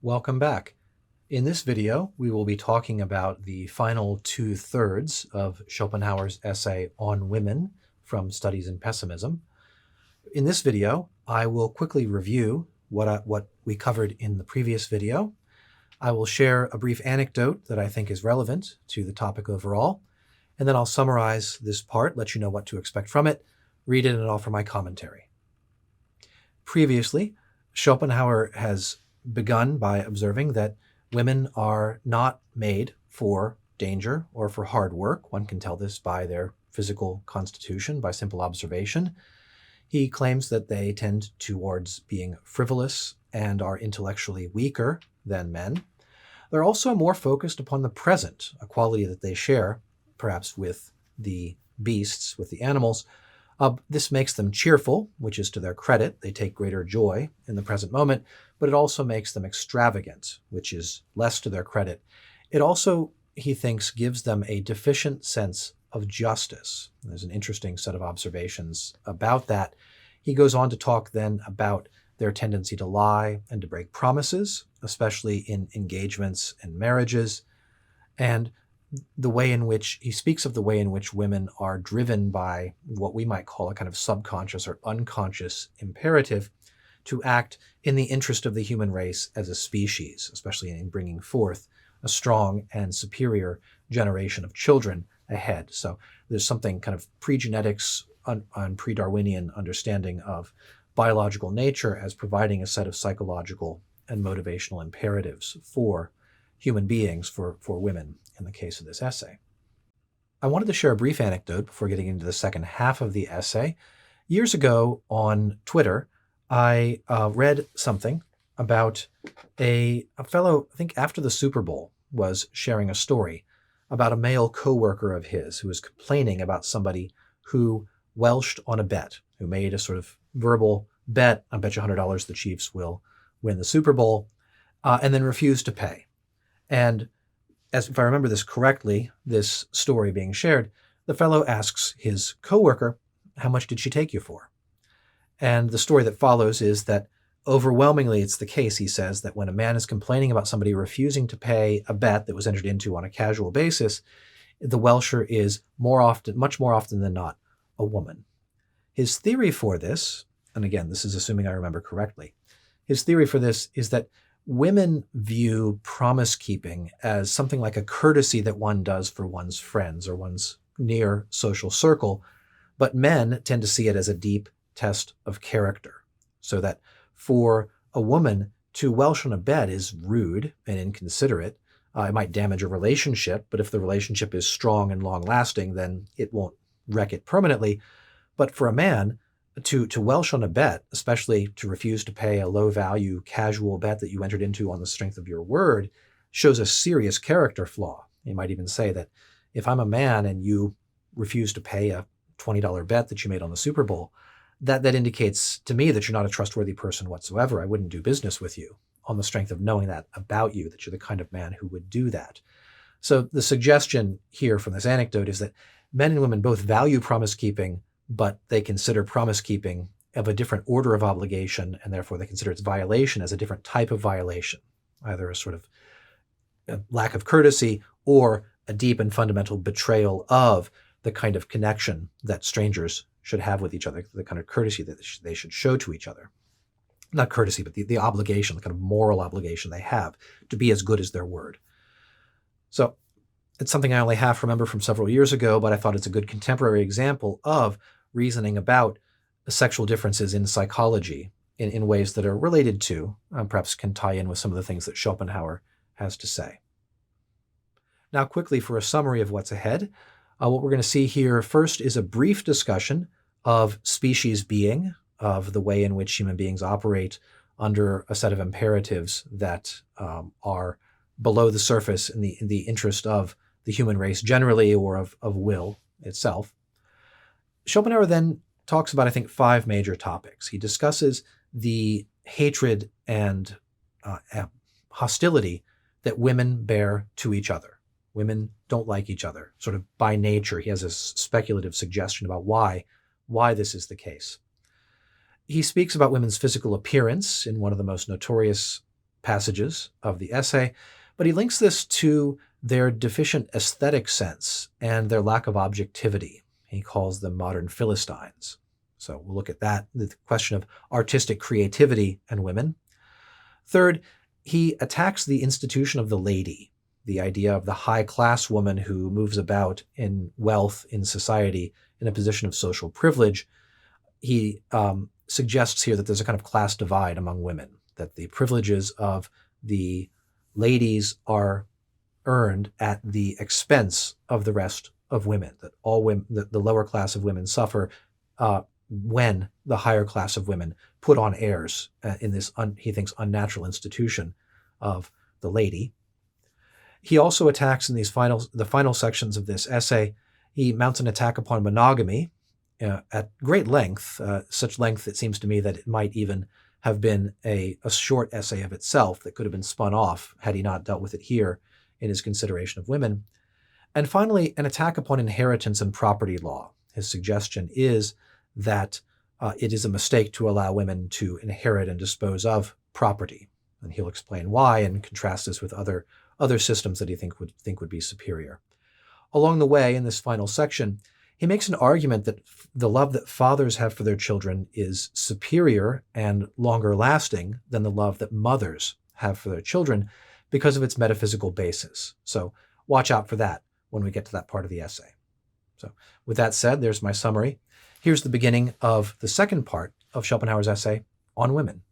Welcome back. In this video, we will be talking about the final two-thirds of Schopenhauer's essay on women from Studies in Pessimism. In this video, I will quickly review what we covered in the previous video. I will share a brief anecdote that I think is relevant to the topic overall, and then I'll summarize this part, let you know what to expect from it, read it, and offer my commentary. Previously, Schopenhauer has begun by observing that women are not made for danger or for hard work. One can tell this by their physical constitution, by simple observation. He claims that they tend towards being frivolous and are intellectually weaker than men. They're also more focused upon the present, a quality that they share, perhaps with the beasts, with the animals. This makes them cheerful, which is to their credit. They take greater joy in the present moment, but it also makes them extravagant, which is less to their credit. It also, he thinks, gives them a deficient sense of justice. There's an interesting set of observations about that. He goes on to talk then about their tendency to lie and to break promises, especially in engagements and marriages, and the way in which he speaks of the way in which women are driven by what we might call a kind of subconscious or unconscious imperative to act in the interest of the human race as a species, especially in bringing forth a strong and superior generation of children ahead. So there's something kind of pre-genetics on pre-Darwinian understanding of biological nature as providing a set of psychological and motivational imperatives for human beings, for women, in the case of this essay. I wanted to share a brief anecdote before getting into the second half of the essay. Years ago on Twitter, I read something about a fellow, I think after the Super Bowl, was sharing a story about a male coworker of his who was complaining about somebody who welshed on a bet, who made a sort of verbal bet, I bet you $100 the Chiefs will win the Super Bowl, and then refused to pay. And as if I remember this correctly, this story being shared, the fellow asks his coworker, how much did she take you for? And the story that follows is that overwhelmingly it's the case, he says, that when a man is complaining about somebody refusing to pay a bet that was entered into on a casual basis, the welsher is much more often than not, a woman. His theory for this, and again, this is assuming I remember correctly, his theory for this is that women view promise-keeping as something like a courtesy that one does for one's friends or one's near social circle, but men tend to see it as a deep test of character. So that for a woman to welsh on a bet is rude and inconsiderate. It might damage a relationship, but if the relationship is strong and long-lasting, then it won't wreck it permanently. But for a man, to welsh on a bet, especially to refuse to pay a low-value casual bet that you entered into on the strength of your word, shows a serious character flaw. You might even say that if I'm a man and you refuse to pay a $20 bet that you made on the Super Bowl, that indicates to me that you're not a trustworthy person whatsoever. I wouldn't do business with you on the strength of knowing that about you, that you're the kind of man who would do that. So the suggestion here from this anecdote is that men and women both value promise-keeping, but they consider promise-keeping of a different order of obligation, and therefore they consider its violation as a different type of violation, either a sort of a lack of courtesy or a deep and fundamental betrayal of the kind of connection that strangers should have with each other, the kind of courtesy that they should show to each other. Not courtesy, but the obligation, the kind of moral obligation they have to be as good as their word. So it's something I only half remember from several years ago, but I thought it's a good contemporary example of reasoning about sexual differences in psychology in ways that are related to, perhaps can tie in with some of the things that Schopenhauer has to say. Now quickly for a summary of what's ahead, what we're going to see here first is a brief discussion of species being, of the way in which human beings operate under a set of imperatives that are below the surface in the interest of the human race generally, or of will itself. Schopenhauer then talks about, I think, 5 major topics. He discusses the hatred and hostility that women bear to each other. Women don't like each other, sort of by nature. He has a speculative suggestion about why this is the case. He speaks about women's physical appearance in one of the most notorious passages of the essay, but he links this to their deficient aesthetic sense and their lack of objectivity. He calls them modern philistines. So we'll look at that, the question of artistic creativity and women. Third, he attacks the institution of the lady, the idea of the high-class woman who moves about in wealth in society in a position of social privilege. He suggests here that there's a kind of class divide among women, that the privileges of the ladies are earned at the expense of the rest of women, that all women, that the lower class of women suffer when the higher class of women put on airs in this, he thinks, unnatural institution of the lady. He also attacks in the final sections of this essay, he mounts an attack upon monogamy at great length, such length it seems to me that it might even have been a short essay of itself that could have been spun off had he not dealt with it here in his consideration of women. And finally, an attack upon inheritance and property law. His suggestion is that it is a mistake to allow women to inherit and dispose of property. And he'll explain why and contrast this with other systems that he think would be superior. Along the way, in this final section, he makes an argument that the love that fathers have for their children is superior and longer lasting than the love that mothers have for their children because of its metaphysical basis. So watch out for that when we get to that part of the essay. So with that said, there's my summary. Here's the beginning of the second part of Schopenhauer's essay on women.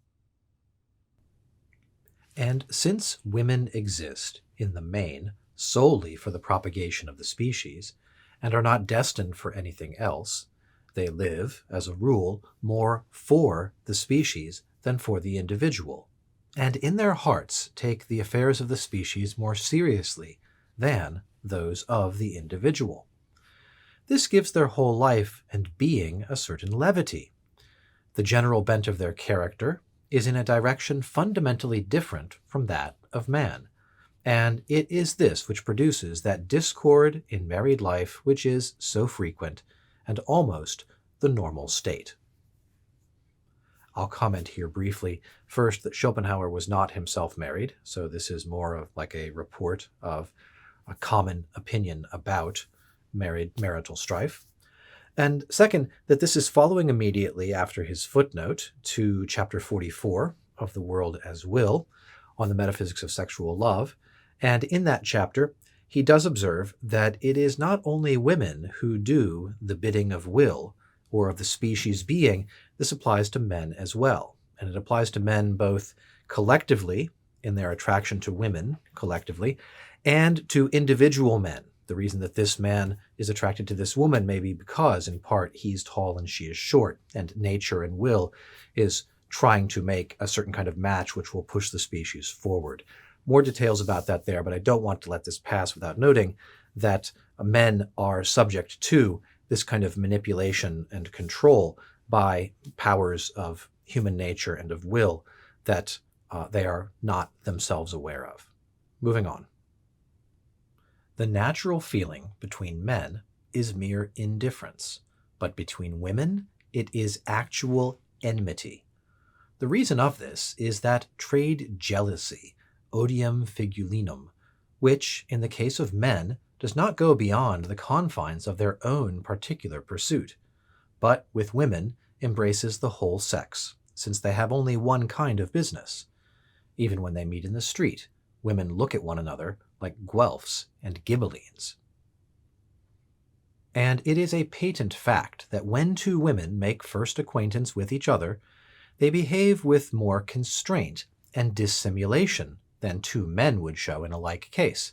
And since women exist, in the main, solely for the propagation of the species, and are not destined for anything else, they live, as a rule, more for the species than for the individual, and in their hearts take the affairs of the species more seriously than those of the individual. This gives their whole life and being a certain levity. The general bent of their character is in a direction fundamentally different from that of man, and it is this which produces that discord in married life which is so frequent and almost the normal state. I'll comment here briefly, first, that Schopenhauer was not himself married, so this is more of like a report of a common opinion about marital strife. And second, that this is following immediately after his footnote to chapter 44 of The World as Will on the metaphysics of sexual love. And in that chapter, he does observe that it is not only women who do the bidding of will or of the species being, this applies to men as well. And it applies to men both collectively in their attraction to women collectively and to individual men. The reason that this man is attracted to this woman may be because, in part, he's tall and she is short, and nature and will is trying to make a certain kind of match which will push the species forward. More details about that there, but I don't want to let this pass without noting that men are subject to this kind of manipulation and control by powers of human nature and of will that they are not themselves aware of. Moving on. The natural feeling between men is mere indifference, but between women it is actual enmity. The reason of this is that trade jealousy, odium figulinum, which, in the case of men, does not go beyond the confines of their own particular pursuit, but with women embraces the whole sex, since they have only one kind of business. Even when they meet in the street, women look at one another like Guelphs and Ghibellines. And it is a patent fact that when two women make first acquaintance with each other, they behave with more constraint and dissimulation than two men would show in a like case,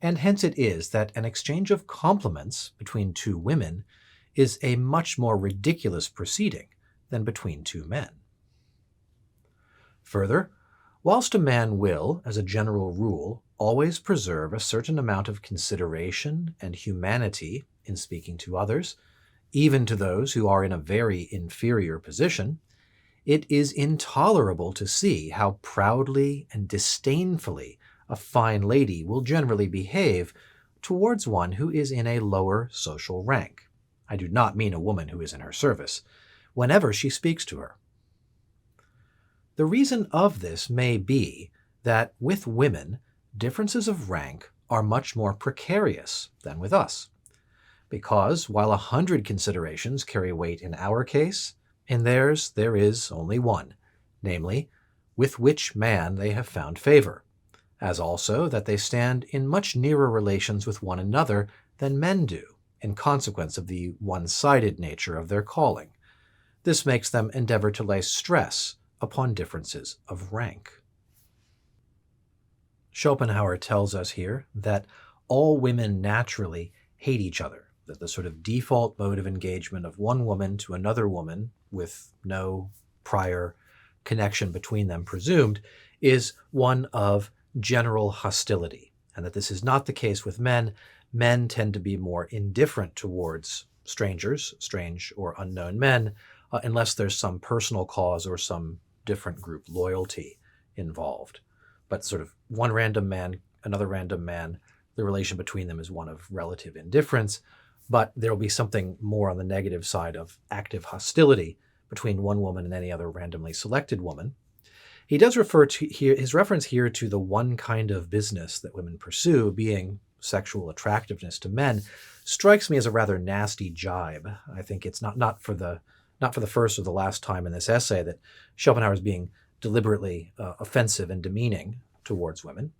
and hence it is that an exchange of compliments between two women is a much more ridiculous proceeding than between two men. Further, whilst a man will, as a general rule, always preserve a certain amount of consideration and humanity in speaking to others, even to those who are in a very inferior position, it is intolerable to see how proudly and disdainfully a fine lady will generally behave towards one who is in a lower social rank. I do not mean a woman who is in her service, whenever she speaks to her. The reason of this may be that with women, differences of rank are much more precarious than with us. Because while 100 considerations carry weight in our case, in theirs there is only one, namely, with which man they have found favor, as also that they stand in much nearer relations with one another than men do, in consequence of the one-sided nature of their calling. This makes them endeavor to lay stress upon differences of rank. Schopenhauer tells us here that all women naturally hate each other, that the sort of default mode of engagement of one woman to another woman with no prior connection between them presumed is one of general hostility, and that this is not the case with men. Men tend to be more indifferent towards strangers, strange or unknown men, unless there's some personal cause or some different group loyalty involved. But sort of one random man, another random man, the relation between them is one of relative indifference, but there will be something more on the negative side of active hostility between one woman and any other randomly selected woman. He does refer to here, his reference here to the one kind of business that women pursue, being sexual attractiveness to men, strikes me as a rather nasty jibe. I think it's not for the first or the last time in this essay that Schopenhauer is being deliberately offensive and demeaning towards women.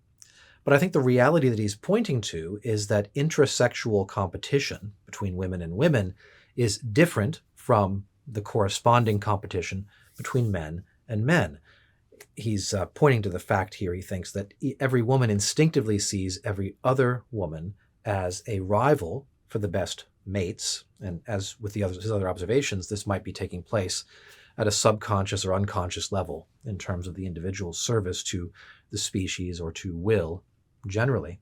But I think the reality that he's pointing to is that intrasexual competition between women and women is different from the corresponding competition between men and men. He's pointing to the fact here, he thinks, that every woman instinctively sees every other woman as a rival for the best mates. And as with his other observations, this might be taking place at a subconscious or unconscious level in terms of the individual's service to the species or to will generally.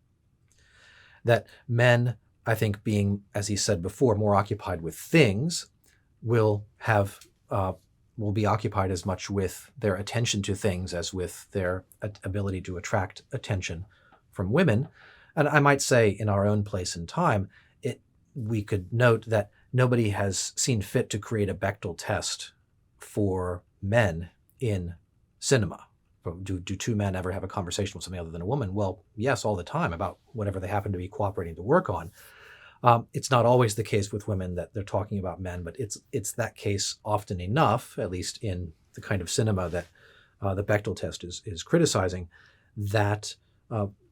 That men, I think, being, as he said before, more occupied with things, will be occupied as much with their attention to things as with their ability to attract attention from women. And I might say, in our own place and time, we could note that nobody has seen fit to create a Bechdel test for men in cinema. Do two men ever have a conversation with something other than a woman? Well, yes, all the time, about whatever they happen to be cooperating to work on. It's not always the case with women that they're talking about men, but it's that case often enough, at least in the kind of cinema that the Bechdel test is criticizing, that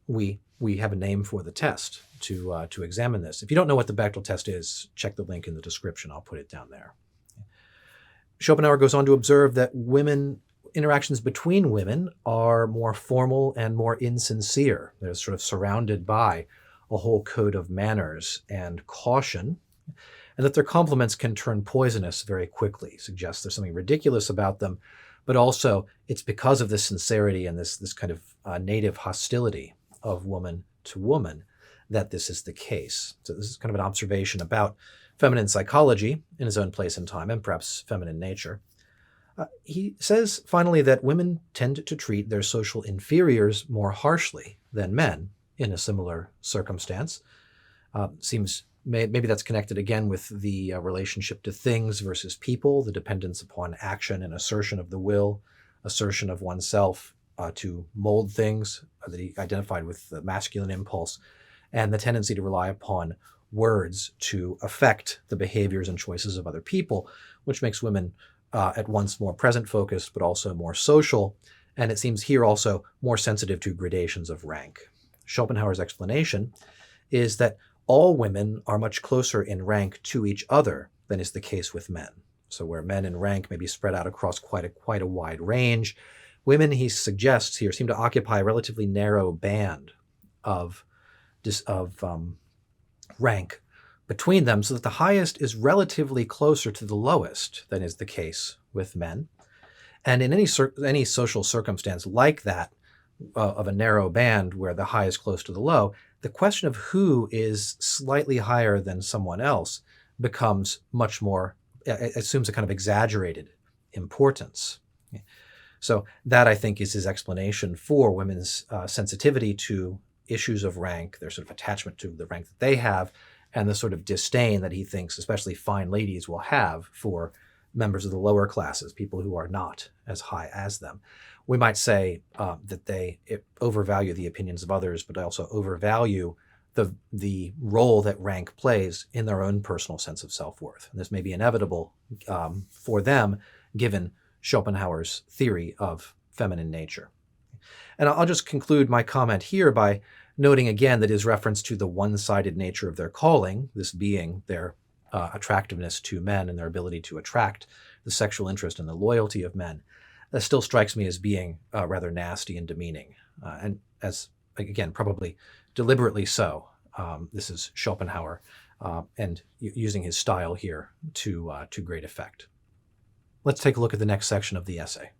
we have a name for the test to examine this. If you don't know what the Bechdel test is, check the link in the description. I'll put it down there. Schopenhauer goes on to observe that interactions between women are more formal and more insincere. They're sort of surrounded by a whole code of manners and caution, and that their compliments can turn poisonous very quickly. Suggests there's something ridiculous about them, but also it's because of this sincerity and this kind of native hostility of woman to woman that this is the case. So this is kind of an observation about feminine psychology in his own place and time, and perhaps feminine nature. He says, finally, that women tend to treat their social inferiors more harshly than men in a similar circumstance. Maybe that's connected again with the relationship to things versus people, the dependence upon action and assertion of the will, assertion of oneself to mold things that he identified with the masculine impulse, and the tendency to rely upon words to affect the behaviors and choices of other people, which makes women at once more present-focused, but also more social, and it seems here also more sensitive to gradations of rank. Schopenhauer's explanation is that all women are much closer in rank to each other than is the case with men. So where men in rank may be spread out across quite a wide range, women, he suggests here, seem to occupy a relatively narrow band of rank between them, so that the highest is relatively closer to the lowest than is the case with men. And in any social circumstance like that, of a narrow band where the high is close to the low, the question of who is slightly higher than someone else becomes much more, assumes a kind of exaggerated importance. So that, I think, is his explanation for women's sensitivity to issues of rank, their sort of attachment to the rank that they have, and the sort of disdain that he thinks especially fine ladies will have for members of the lower classes, people who are not as high as them. We might say that they overvalue the opinions of others, but also overvalue the role that rank plays in their own personal sense of self-worth. And this may be inevitable for them, given Schopenhauer's theory of feminine nature. And I'll just conclude my comment here by noting again that his reference to the one-sided nature of their calling, this being their attractiveness to men and their ability to attract the sexual interest and the loyalty of men, that still strikes me as being rather nasty and demeaning. And as, again, probably deliberately so. This is Schopenhauer and using his style here to great effect. Let's take a look at the next section of the essay.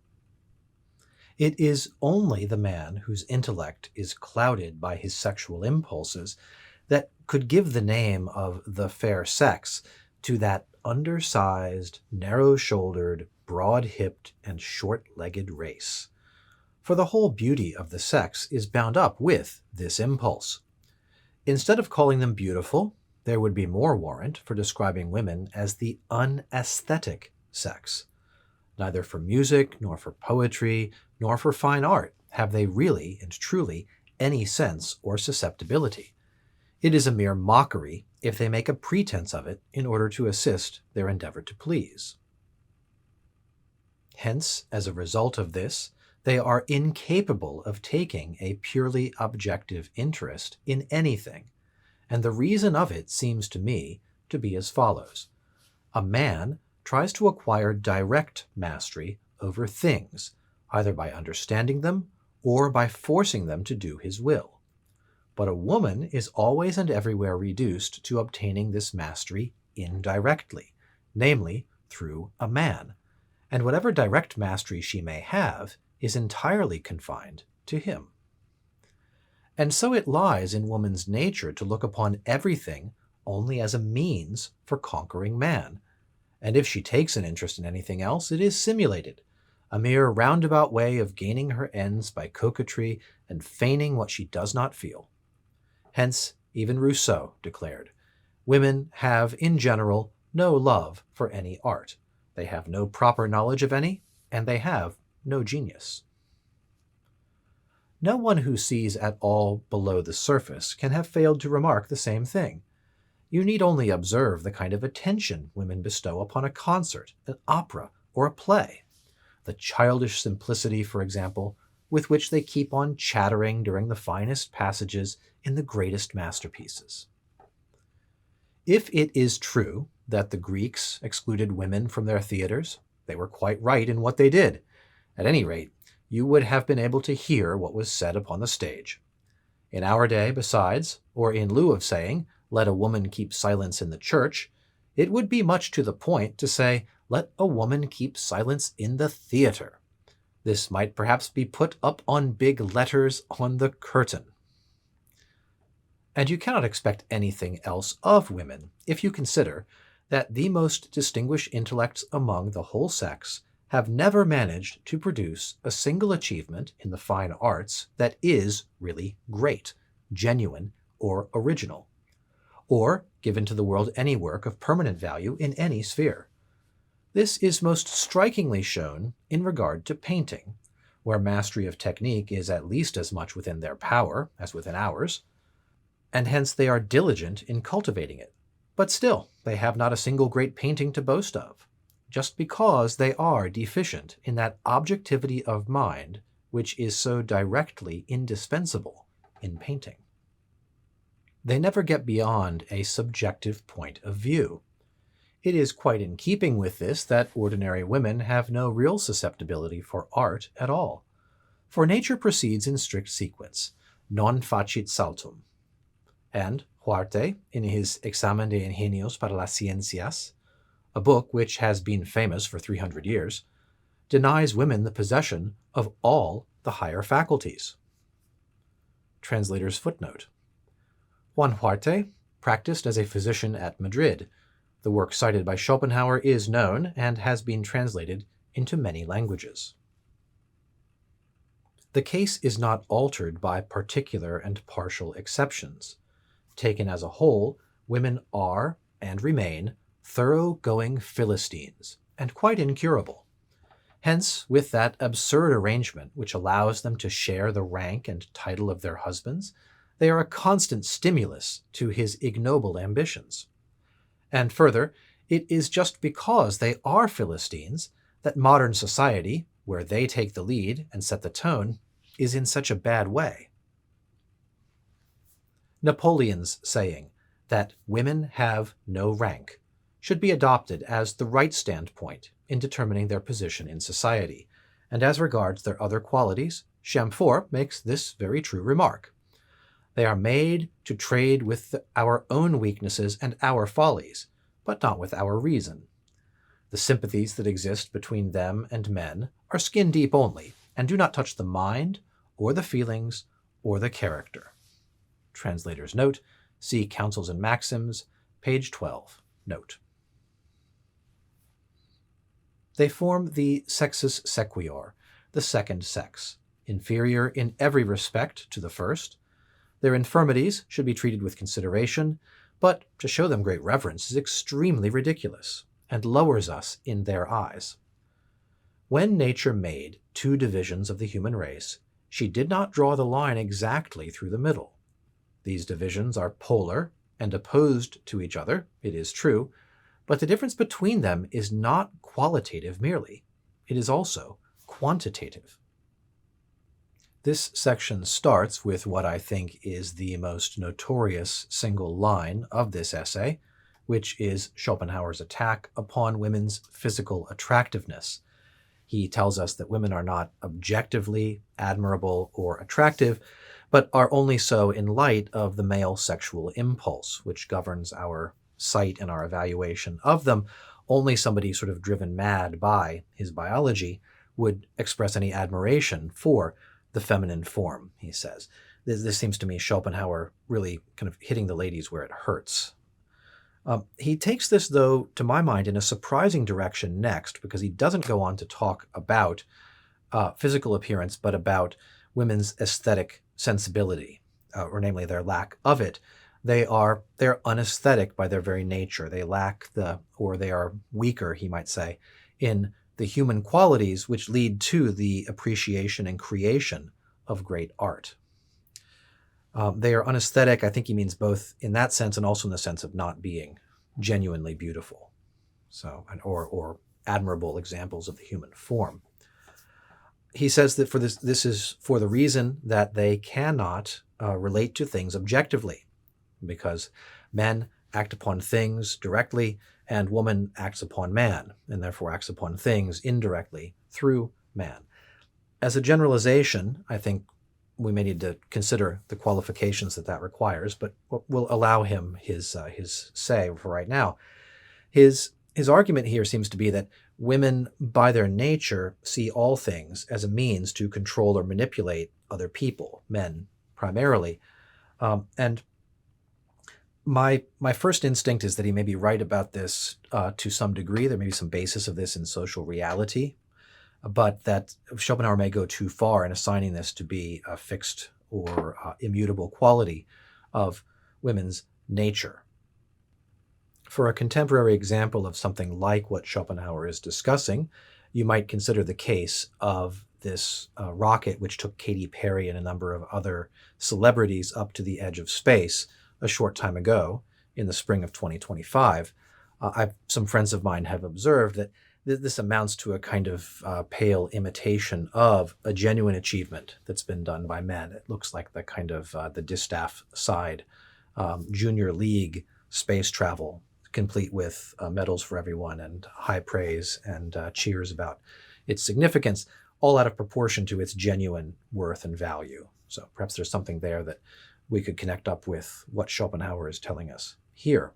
It is only the man whose intellect is clouded by his sexual impulses that could give the name of the fair sex to that undersized, narrow-shouldered, broad-hipped, and short-legged race. For the whole beauty of the sex is bound up with this impulse. Instead of calling them beautiful, there would be more warrant for describing women as the unaesthetic sex. Neither for music, nor for poetry, nor for fine art have they really and truly any sense or susceptibility. It is a mere mockery if they make a pretense of it in order to assist their endeavor to please. Hence, as a result of this, they are incapable of taking a purely objective interest in anything, and the reason of it seems to me to be as follows. A man tries to acquire direct mastery over things, either by understanding them or by forcing them to do his will. But a woman is always and everywhere reduced to obtaining this mastery indirectly, namely through a man, and whatever direct mastery she may have is entirely confined to him. And so it lies in woman's nature to look upon everything only as a means for conquering man, and if she takes an interest in anything else, it is simulated, a mere roundabout way of gaining her ends by coquetry and feigning what she does not feel. Hence, even Rousseau declared, women have, in general, no love for any art. They have no proper knowledge of any, and they have no genius. No one who sees at all below the surface can have failed to remark the same thing. You need only observe the kind of attention women bestow upon a concert, an opera, or a play. The childish simplicity, for example, with which they keep on chattering during the finest passages in the greatest masterpieces. If it is true that the Greeks excluded women from their theaters, they were quite right in what they did. At any rate, you would have been able to hear what was said upon the stage. In our day, besides, or in lieu of saying, let a woman keep silence in the church, it would be much to the point to say, let a woman keep silence in the theater. This might perhaps be put up on big letters on the curtain. And you cannot expect anything else of women if you consider that the most distinguished intellects among the whole sex have never managed to produce a single achievement in the fine arts that is really great, genuine, or original, or given to the world any work of permanent value in any sphere. This is most strikingly shown in regard to painting, where mastery of technique is at least as much within their power as within ours, and hence they are diligent in cultivating it. But still, they have not a single great painting to boast of, just because they are deficient in that objectivity of mind which is so directly indispensable in painting. They never get beyond a subjective point of view. It is quite in keeping with this that ordinary women have no real susceptibility for art at all, for nature proceeds in strict sequence, non facit saltum. And Huarte, in his Examen de Ingenios para las Ciencias, a book which has been famous for 300 years, denies women the possession of all the higher faculties. Translator's footnote. Juan Huarte practiced as a physician at Madrid. The work cited by Schopenhauer is known and has been translated into many languages. The case is not altered by particular and partial exceptions. Taken as a whole, women are and remain thoroughgoing philistines, and quite incurable. Hence, with that absurd arrangement which allows them to share the rank and title of their husbands, they are a constant stimulus to his ignoble ambitions. And further, it is just because they are Philistines that modern society, where they take the lead and set the tone, is in such a bad way. Napoleon's saying that women have no rank should be adopted as the right standpoint in determining their position in society, and as regards their other qualities, Chamfort makes this very true remark. They are made to trade with our own weaknesses and our follies, but not with our reason. The sympathies that exist between them and men are skin deep only, and do not touch the mind, or the feelings, or the character. Translator's note, see Counsels and Maxims, page 12, note. They form the sexus sequior, the second sex, inferior in every respect to the first. Their infirmities should be treated with consideration, but to show them great reverence is extremely ridiculous, and lowers us in their eyes. When nature made two divisions of the human race, she did not draw the line exactly through the middle. These divisions are polar and opposed to each other, it is true, but the difference between them is not qualitative merely. It is also quantitative. This section starts with what I think is the most notorious single line of this essay, which is Schopenhauer's attack upon women's physical attractiveness. He tells us that women are not objectively admirable or attractive, but are only so in light of the male sexual impulse, which governs our sight and our evaluation of them. Only somebody sort of driven mad by his biology would express any admiration for the feminine form, he says. This seems to me Schopenhauer really kind of hitting the ladies where it hurts. He takes this, though, to my mind, in a surprising direction next, because he doesn't go on to talk about physical appearance, but about women's aesthetic sensibility, or namely their lack of it. They're unaesthetic by their very nature. They lack they are weaker, he might say, in the human qualities which lead to the appreciation and creation of great art. They are unaesthetic. I think he means both in that sense and also in the sense of not being genuinely beautiful, or admirable examples of the human form. He says that this is for the reason that they cannot relate to things objectively, because men act upon things directly, and woman acts upon man, and therefore acts upon things indirectly through man. As a generalization, I think we may need to consider the qualifications that requires, but we'll allow him his say for right now. His argument here seems to be that women, by their nature, see all things as a means to control or manipulate other people, men primarily. And my first instinct is that he may be right about this to some degree. There may be some basis of this in social reality, but that Schopenhauer may go too far in assigning this to be a fixed or immutable quality of women's nature. For a contemporary example of something like what Schopenhauer is discussing, you might consider the case of this rocket which took Katy Perry and a number of other celebrities up to the edge of space a short time ago in the spring of 2025. Some friends of mine have observed that this amounts to a kind of pale imitation of a genuine achievement that's been done by men. It looks like the kind of the distaff side junior league space travel, complete with medals for everyone and high praise and cheers about its significance, all out of proportion to its genuine worth and value. So perhaps there's something there that we could connect up with what Schopenhauer is telling us here.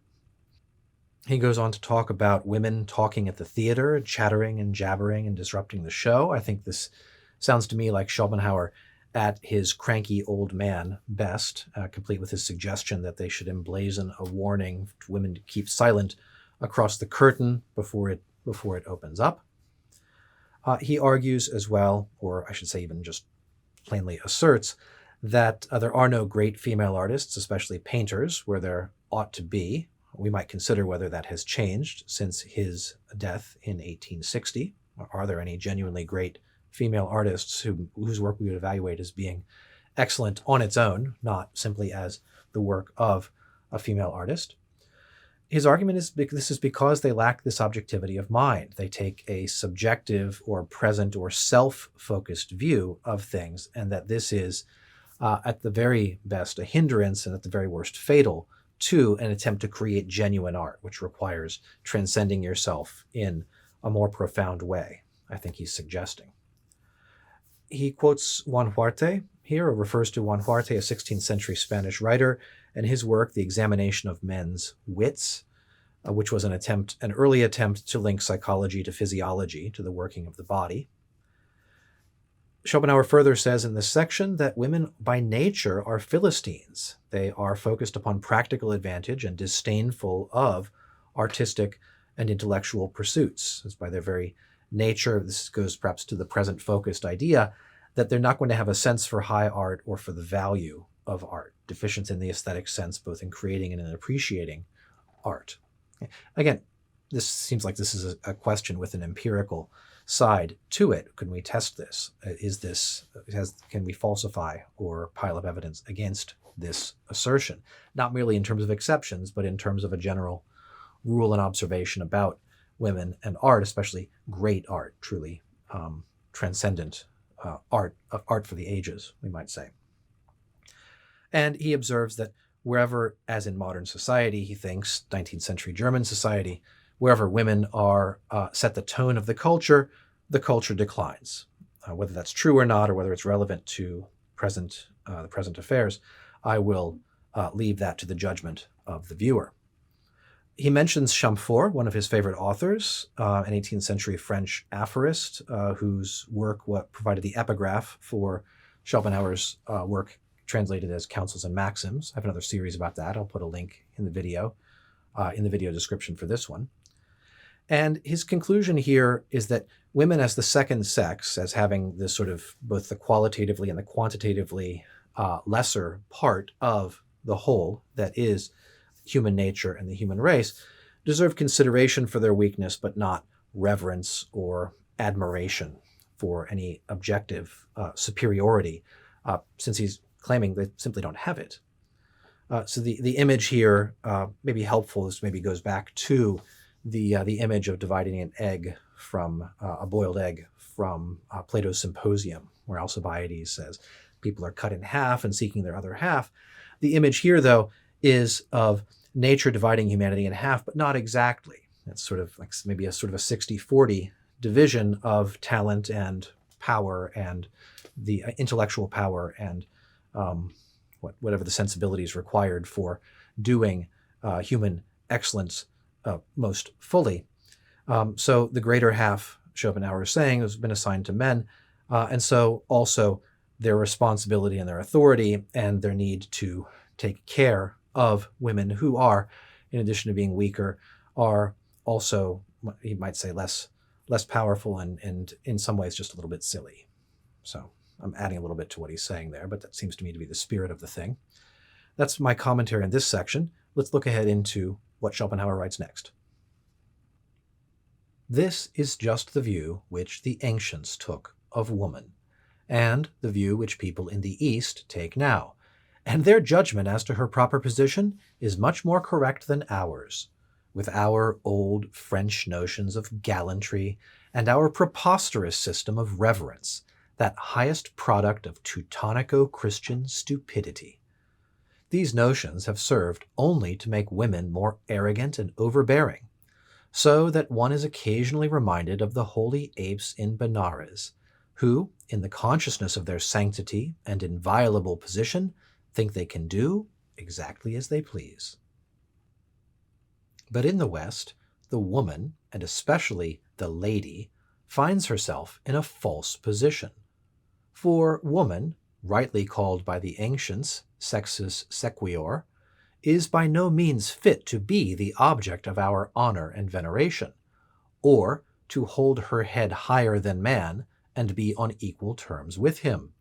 He goes on to talk about women talking at the theater, chattering and jabbering and disrupting the show. I think this sounds to me like Schopenhauer at his cranky old man best, complete with his suggestion that they should emblazon a warning to women to keep silent across the curtain before it opens up. He argues as well, or I should say even just plainly asserts, that there are no great female artists, especially painters, where there ought to be. We might consider whether that has changed since his death in 1860. Are there any genuinely great female artists whose work we would evaluate as being excellent on its own, not simply as the work of a female artist? His argument is this is because they lack this objectivity of mind. They take a subjective or present or self-focused view of things, and that this is, at the very best, a hindrance, and at the very worst, fatal to an attempt to create genuine art, which requires transcending yourself in a more profound way, I think he's suggesting. He quotes Juan Huarte here, or refers to Juan Huarte, a 16th century Spanish writer, and his work, The Examination of Men's Wits, which was an early attempt to link psychology to physiology, to the working of the body. Schopenhauer further says in this section that women by nature are philistines. They are focused upon practical advantage and disdainful of artistic and intellectual pursuits. It's by their very nature, this goes perhaps to the present focused idea, that they're not going to have a sense for high art or for the value of art, deficient in the aesthetic sense, both in creating and in appreciating art. Again, this seems like this is a question with an empirical side to it. Can we test this? Can we falsify or pile up evidence against this assertion? Not merely in terms of exceptions, but in terms of a general rule and observation about women and art, especially great art, truly transcendent art for the ages, we might say. And he observes that wherever, as in modern society, he thinks, 19th century German society, wherever women are set the tone of the culture declines. Whether that's true or not, or whether it's relevant to the present affairs, I will leave that to the judgment of the viewer. He mentions Chamfort, one of his favorite authors, an 18th century French aphorist, whose work provided the epigraph for Schopenhauer's work translated as Counsels and Maxims. I have another series about that. I'll put a link in the video description for this one. And his conclusion here is that women as the second sex, as having this sort of both the qualitatively and the quantitatively lesser part of the whole that is human nature and the human race, deserve consideration for their weakness, but not reverence or admiration for any objective superiority, since he's claiming they simply don't have it. So the image here may be helpful. This maybe goes back to the image of dividing an egg from a boiled egg from Plato's Symposium, where Alcibiades says people are cut in half and seeking their other half. The image here, though, is of nature dividing humanity in half, but not exactly. It's sort of like maybe a sort of a 60-40 division of talent and power and the intellectual power and whatever the sensibilities required for doing human excellence most fully. So the greater half, Schopenhauer is saying, has been assigned to men, and so also their responsibility and their authority and their need to take care of women who are, in addition to being weaker, are also, he might say, less powerful and in some ways just a little bit silly. So I'm adding a little bit to what he's saying there, but that seems to me to be the spirit of the thing. That's my commentary in this section. Let's look ahead into what Schopenhauer writes next. This is just the view which the ancients took of woman, and the view which people in the East take now, and their judgment as to her proper position is much more correct than ours, with our old French notions of gallantry and our preposterous system of reverence, that highest product of Teutonico-Christian stupidity. These notions have served only to make women more arrogant and overbearing, so that one is occasionally reminded of the holy apes in Benares, who, in the consciousness of their sanctity and inviolable position, think they can do exactly as they please. But in the West, the woman, and especially the lady, finds herself in a false position. For woman, rightly called by the ancients sexus sequior, is by no means fit to be the object of our honor and veneration, or to hold her head higher than man and be on equal terms with him.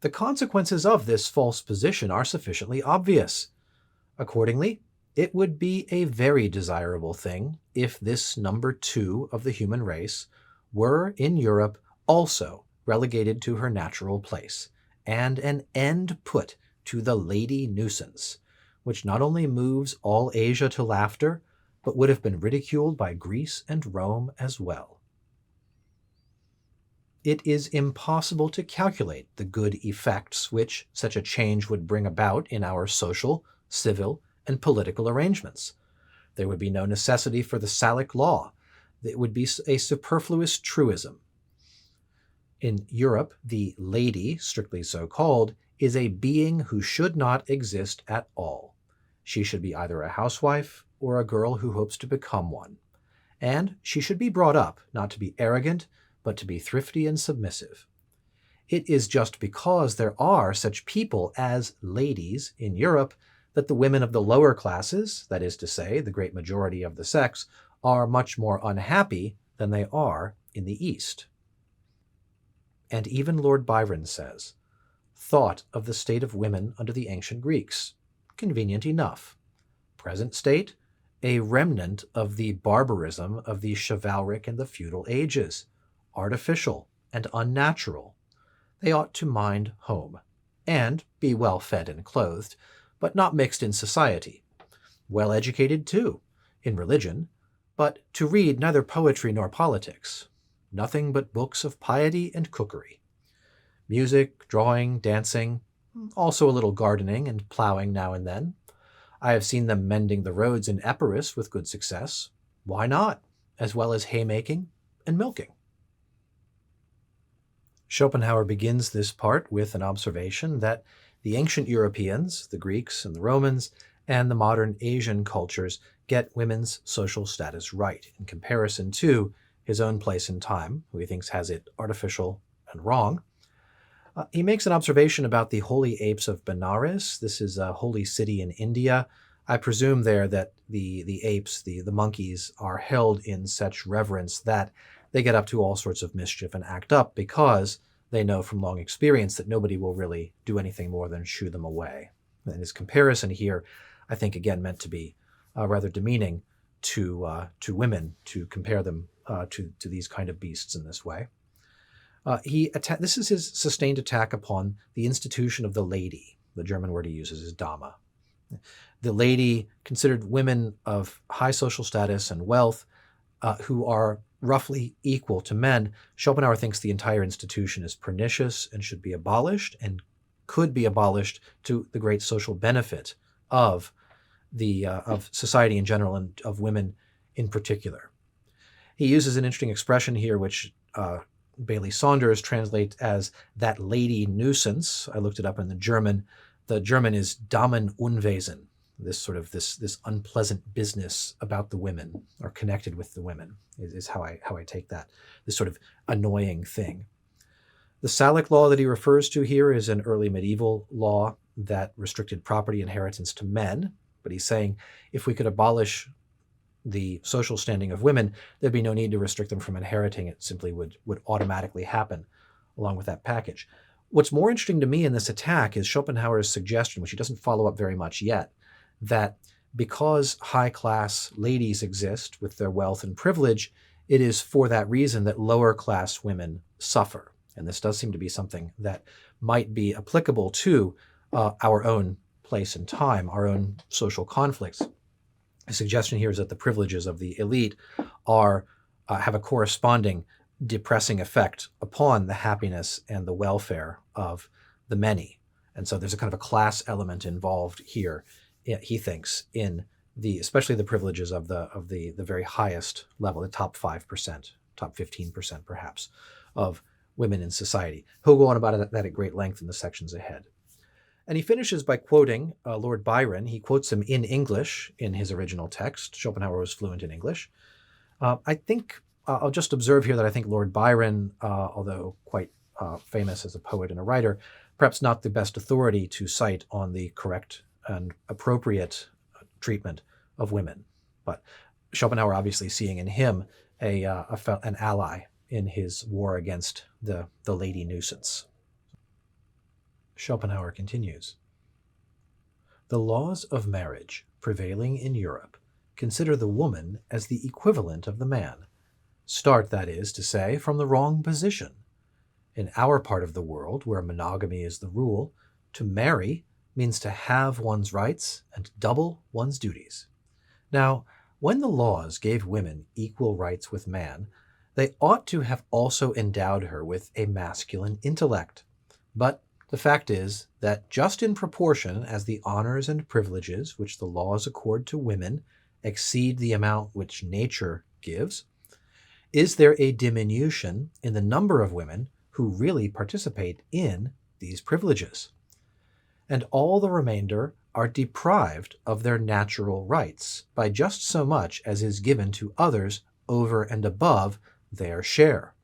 The consequences of this false position are sufficiently obvious. Accordingly, It would be a very desirable thing if this number 2 of the human race were in Europe also relegated to her natural place, and an end put to the Lady-Nuisance, which not only moves all Asia to laughter, but would have been ridiculed by Greece and Rome as well. It is impossible to calculate the good effects which such a change would bring about in our social, civil, and political arrangements. There would be no necessity for the Salic law. It would be a superfluous truism. In Europe, the lady, strictly so called, is a being who should not exist at all. She should be either a housewife or a girl who hopes to become one. And she should be brought up not to be arrogant, but to be thrifty and submissive. It is just because there are such people as ladies in Europe that the women of the lower classes, that is to say, the great majority of the sex, are much more unhappy than they are in the East. And even Lord Byron says, "Thought of the state of women under the ancient Greeks. Convenient enough. Present state, a remnant of the barbarism of the chivalric and the feudal ages, artificial and unnatural. They ought to mind home, and be well fed and clothed, but not mixed in society. Well educated, too, in religion, but to read neither poetry nor politics. Nothing but books of piety and cookery. Music, drawing, dancing, also a little gardening and ploughing now and then. I have seen them mending the roads in Epirus with good success. Why not? As well as haymaking and milking." Schopenhauer begins this part with an observation that the ancient Europeans, the Greeks and the Romans, and the modern Asian cultures get women's social status right in comparison to his own place in time, who he thinks has it artificial and wrong. He makes an observation about the holy apes of Benares. This is a holy city in India. I presume there that the apes, the monkeys, are held in such reverence that they get up to all sorts of mischief and act up because they know from long experience that nobody will really do anything more than shoo them away. And his comparison here, I think, again, meant to be rather demeaning to women, to compare them to these kind of beasts in this way. This is his sustained attack upon the institution of the lady. The German word he uses is Dame. The lady, considered women of high social status and wealth, who are roughly equal to men. Schopenhauer thinks the entire institution is pernicious and should be abolished, and could be abolished to the great social benefit of society in general and of women in particular. He uses an interesting expression here, which Bailey Saunders translates as that Lady-Nuisance. I looked it up in the German. The German is Damenunwesen. This unpleasant business about the women, or connected with the women, is how I take that. This sort of annoying thing. The Salic law that he refers to here is an early medieval law that restricted property inheritance to men. But he's saying if we could abolish the social standing of women, there'd be no need to restrict them from inheriting. It simply would automatically happen along with that package. What's more interesting to me in this attack is Schopenhauer's suggestion, which he doesn't follow up very much yet, that because high-class ladies exist with their wealth and privilege, it is for that reason that lower-class women suffer. And this does seem to be something that might be applicable to our own place and time, our own social conflicts. The suggestion here is that the privileges of the elite have a corresponding depressing effect upon the happiness and the welfare of the many. And so there's a kind of a class element involved here, he thinks, in especially the privileges of the very highest level, the top 5%, top 15% perhaps, of women in society. He'll go on about that at great length in the sections ahead. And he finishes by quoting Lord Byron. He quotes him in English in his original text. Schopenhauer was fluent in English. I think I'll just observe here that I think Lord Byron, although quite famous as a poet and a writer, perhaps not the best authority to cite on the correct and appropriate treatment of women. But Schopenhauer obviously seeing in him an ally in his war against the Lady-Nuisance. Schopenhauer continues. The laws of marriage prevailing in Europe consider the woman as the equivalent of the man. Start, that is to say, from the wrong position. In our part of the world, where monogamy is the rule, to marry means to have one's rights and double one's duties. Now, when the laws gave women equal rights with man, they ought to have also endowed her with a masculine intellect. But the fact is that just in proportion as the honors and privileges which the laws accord to women exceed the amount which nature gives, is there a diminution in the number of women who really participate in these privileges. And all the remainder are deprived of their natural rights by just so much as is given to others over and above their share.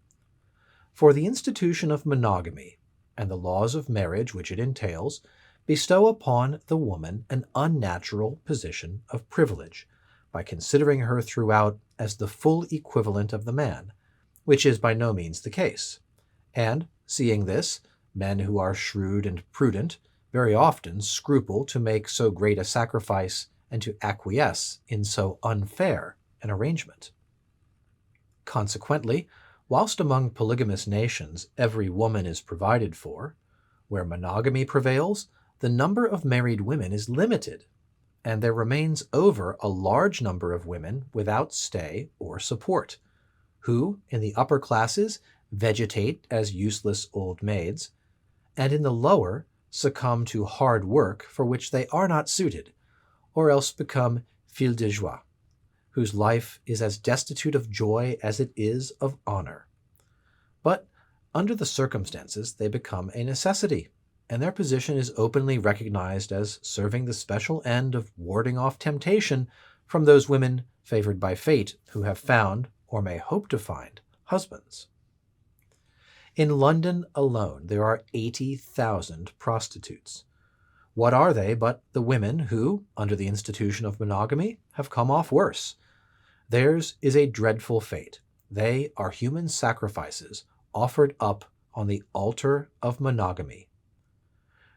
For the institution of monogamy and the laws of marriage which it entails bestow upon the woman an unnatural position of privilege by considering her throughout as the full equivalent of the man, which is by no means the case. And, seeing this, men who are shrewd and prudent very often scruple to make so great a sacrifice and to acquiesce in so unfair an arrangement. Consequently, whilst among polygamous nations every woman is provided for, where monogamy prevails, the number of married women is limited, and there remains over a large number of women without stay or support, who, in the upper classes, vegetate as useless old maids, and in the lower succumb to hard work for which they are not suited, or else become filles de joie, whose life is as destitute of joy as it is of honor. But under the circumstances they become a necessity, and their position is openly recognized as serving the special end of warding off temptation from those women favored by fate who have found, or may hope to find, husbands. In London alone there are 80,000 prostitutes. What are they but the women who, under the institution of monogamy, have come off worse? Theirs is a dreadful fate. They are human sacrifices offered up on the altar of monogamy.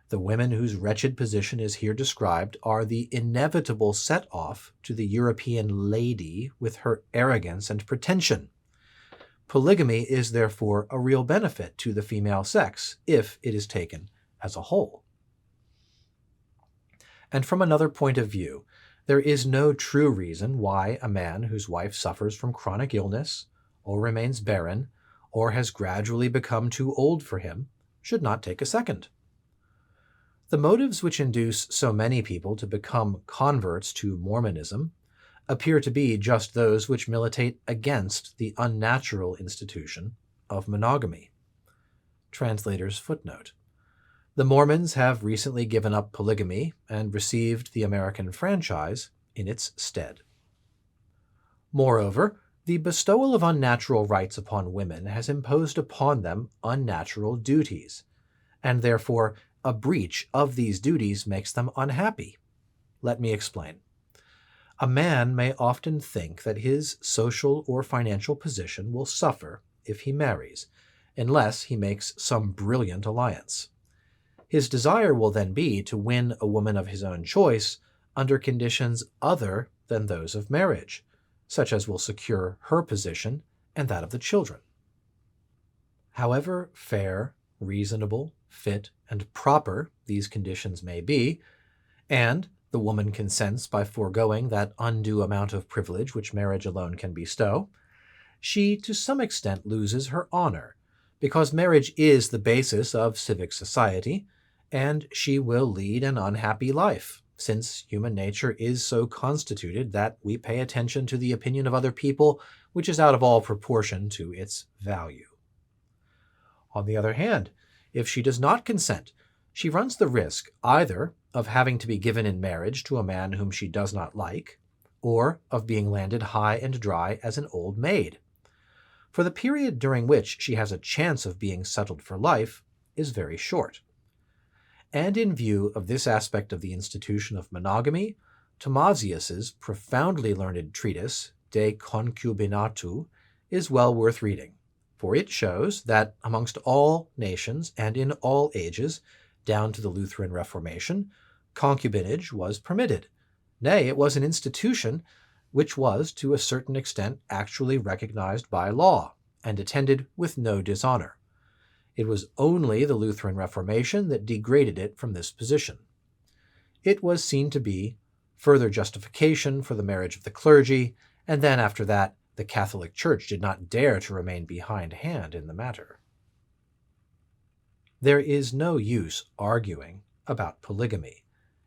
The women whose wretched position is here described are the inevitable set-off to the European lady with her arrogance and pretension. Polygamy is therefore a real benefit to the female sex if it is taken as a whole. And from another point of view, there is no true reason why a man whose wife suffers from chronic illness, or remains barren, or has gradually become too old for him, should not take a second. The motives which induce so many people to become converts to Mormonism appear to be just those which militate against the unnatural institution of monogamy. Translator's footnote. The Mormons have recently given up polygamy and received the American franchise in its stead. Moreover, the bestowal of unnatural rights upon women has imposed upon them unnatural duties, and therefore a breach of these duties makes them unhappy. Let me explain. A man may often think that his social or financial position will suffer if he marries, unless he makes some brilliant alliance. His desire will then be to win a woman of his own choice under conditions other than those of marriage, such as will secure her position and that of the children. However fair, reasonable, fit, and proper these conditions may be, and the woman consents by foregoing that undue amount of privilege which marriage alone can bestow, she to some extent loses her honor, because marriage is the basis of civic society, and she will lead an unhappy life, since human nature is so constituted that we pay attention to the opinion of other people which is out of all proportion to its value. On the other hand, if she does not consent, she runs the risk either of having to be given in marriage to a man whom she does not like, or of being landed high and dry as an old maid. For the period during which she has a chance of being settled for life is very short. And in view of this aspect of the institution of monogamy, Thomasius's profoundly learned treatise, De Concubinatu, is well worth reading, for it shows that amongst all nations and in all ages, down to the Lutheran Reformation, concubinage was permitted, Nay, it was an institution which was, to a certain extent, actually recognized by law and attended with no dishonor. It was only the Lutheran Reformation that degraded it from this position. It was seen to be further justification for the marriage of the clergy, and then after that, the Catholic Church did not dare to remain behindhand in the matter. There is no use arguing about polygamy.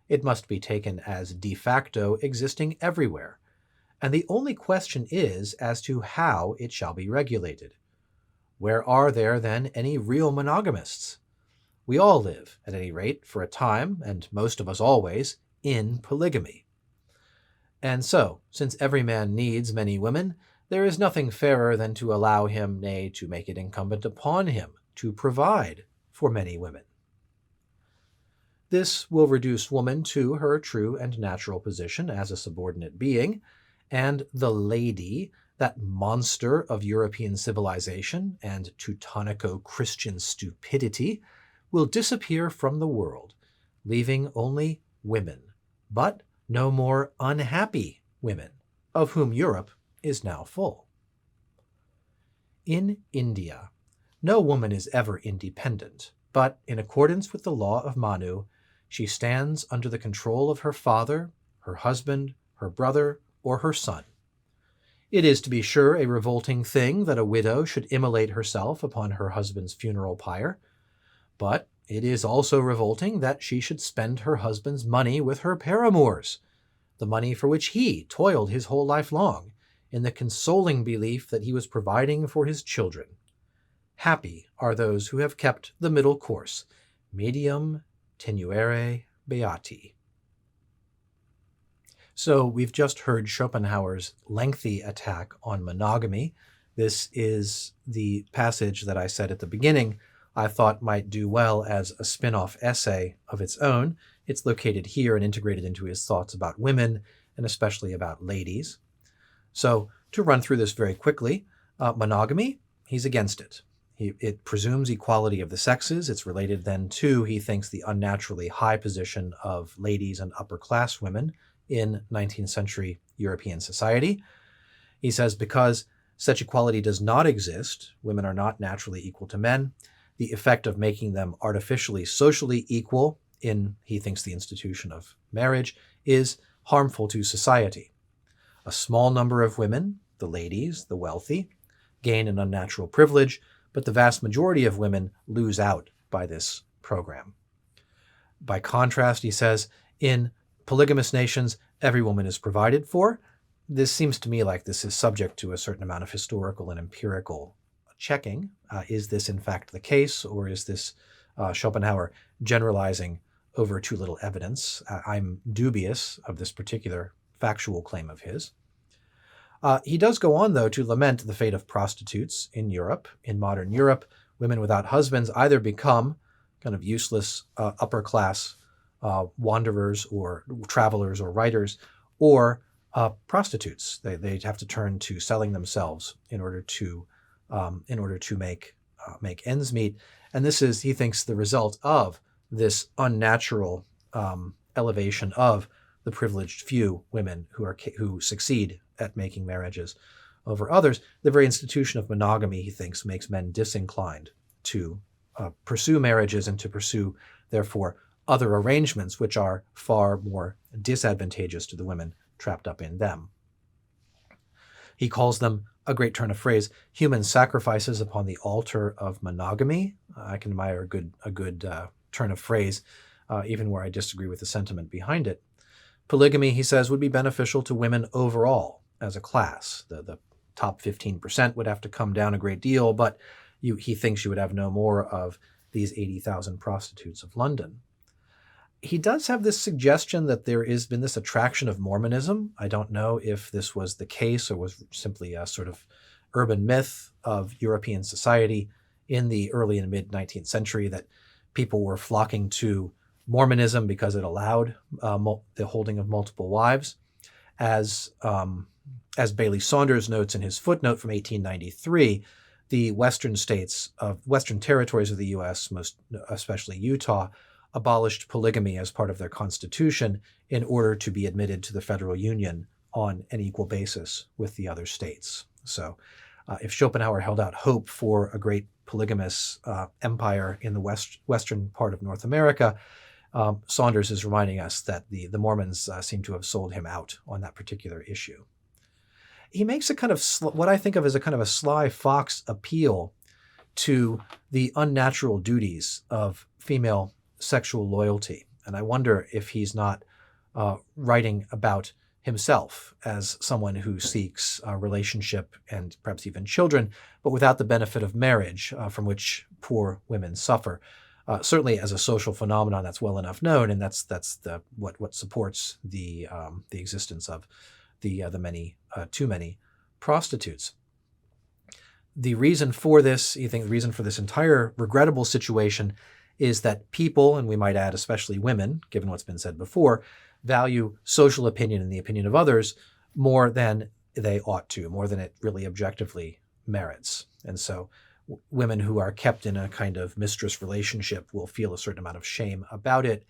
It must be taken as de facto existing everywhere, and the only question is as to how it shall be regulated. Where are there then any real monogamists? We all live, at any rate, for a time, and most of us always, in polygamy. And so, since every man needs many women, there is nothing fairer than to allow him, nay, to make it incumbent upon him, to provide for many women. This will reduce woman to her true and natural position as a subordinate being, and the lady, that monster of European civilization and Teutonico-Christian stupidity, will disappear from the world, leaving only women, but no more unhappy women, of whom Europe is now full. In India, no woman is ever independent, but in accordance with the law of Manu, she stands under the control of her father, her husband, her brother, or her son. It is, to be sure, a revolting thing that a widow should immolate herself upon her husband's funeral pyre, but it is also revolting that she should spend her husband's money with her paramours, the money for which he toiled his whole life long, in the consoling belief that he was providing for his children. Happy are those who have kept the middle course, medium tenuere beati. So we've just heard Schopenhauer's lengthy attack on monogamy. This is the passage that I said at the beginning I thought might do well as a spin-off essay of its own. It's located here and integrated into his thoughts about women, and especially about ladies. So to run through this very quickly, monogamy, he's against it. It presumes equality of the sexes. It's related then to, he thinks, the unnaturally high position of ladies and upper-class women in 19th century European society. He says because such equality does not exist, women are not naturally equal to men, the effect of making them artificially socially equal in, he thinks, the institution of marriage is harmful to society. A small number of women, the ladies, the wealthy, gain an unnatural privilege, but the vast majority of women lose out by this program. By contrast, he says, in polygamous nations, every woman is provided for. This seems to me like this is subject to a certain amount of historical and empirical checking. Is this in fact the case, or is this Schopenhauer generalizing over too little evidence? I'm dubious of this particular factual claim of his. He does go on, though, to lament the fate of prostitutes in Europe. In modern Europe, women without husbands either become kind of useless upper-class wanderers or travelers or writers, or prostitutes. They have to turn to selling themselves in order to make ends meet. And this is, he thinks, the result of this unnatural elevation of the privileged few women who succeed at making marriages over others. The very institution of monogamy, he thinks, makes men disinclined to pursue marriages and to pursue, therefore, other arrangements which are far more disadvantageous to the women trapped up in them. He calls them, a great turn of phrase, human sacrifices upon the altar of monogamy. I can admire a good turn of phrase, even where I disagree with the sentiment behind it. Polygamy, he says, would be beneficial to women overall as a class. The top 15% would have to come down a great deal, but he thinks you would have no more of these 80,000 prostitutes of London. He does have this suggestion that there has been this attraction of Mormonism. I don't know if this was the case or was simply a sort of urban myth of European society in the early and mid 19th century, that people were flocking to Mormonism because it allowed the holding of multiple wives. As Bailey Saunders notes in his footnote from 1893, the western territories of the U.S., most especially Utah, abolished polygamy as part of their constitution in order to be admitted to the federal union on an equal basis with the other states. So if Schopenhauer held out hope for a great polygamous empire in the western part of North America, Saunders is reminding us that the Mormons seem to have sold him out on that particular issue. He makes a kind of what I think of as a kind of a sly fox appeal to the unnatural duties of female sexual loyalty. And I wonder if he's not writing about himself as someone who seeks a relationship and perhaps even children, but without the benefit of marriage, from which poor women suffer. Certainly, as a social phenomenon, that's well enough known, and that's what supports the existence of the many too many prostitutes. The reason for this, you think, the reason for this entire regrettable situation is that people, and we might add especially women, given what's been said before, value social opinion and the opinion of others more than they ought to, more than it really objectively merits. And so women who are kept in a kind of mistress relationship will feel a certain amount of shame about it.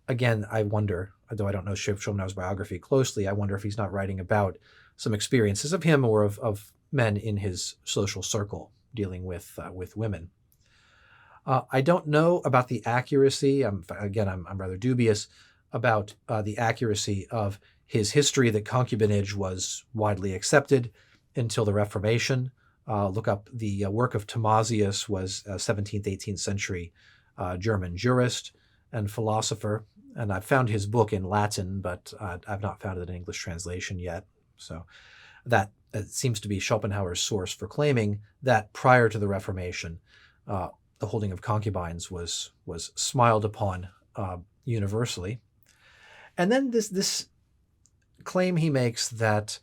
Again, I wonder, though I don't know Schopenhauer's biography closely, I wonder if he's not writing about some experiences of him or of men in his social circle dealing with women. I don't know about the accuracy. I'm rather dubious about the accuracy of his history that concubinage was widely accepted until the Reformation. Look up the work of Thomasius, was a 17th, 18th century German jurist and philosopher. And I've found his book in Latin, but I've not found it in English translation yet. So that seems to be Schopenhauer's source for claiming that prior to the Reformation, the holding of concubines was smiled upon universally. And then this claim he makes that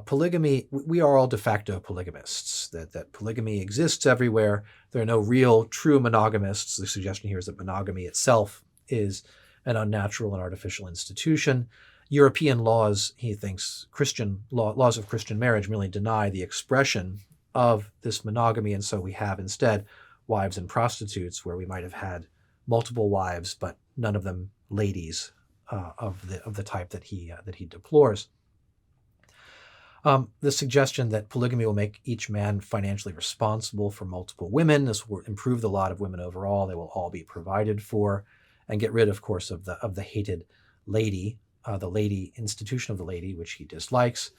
polygamy, we are all de facto polygamists, that polygamy exists everywhere. There are no real true monogamists. The suggestion here is that monogamy itself is an unnatural and artificial institution. European laws, he thinks, Christian laws of Christian marriage merely deny the expression of this monogamy, and so we have instead wives and prostitutes, where we might have had multiple wives, but none of them ladies of the type that he deplores. The suggestion that polygamy will make each man financially responsible for multiple women. This will improve the lot of women overall. They will all be provided for, and get rid, of course, of the hated lady, the lady institution of the lady, which he dislikes.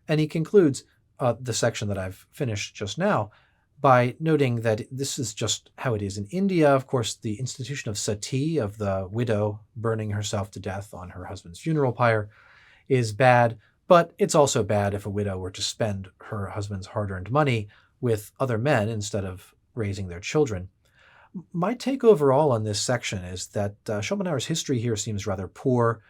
And he concludes the section that I've finished just now by noting that this is just how it is in India. Of course, the institution of sati, of the widow burning herself to death on her husband's funeral pyre, is bad, but it's also bad if a widow were to spend her husband's hard-earned money with other men instead of raising their children. My take overall on this section is that Schopenhauer's history here seems rather poor.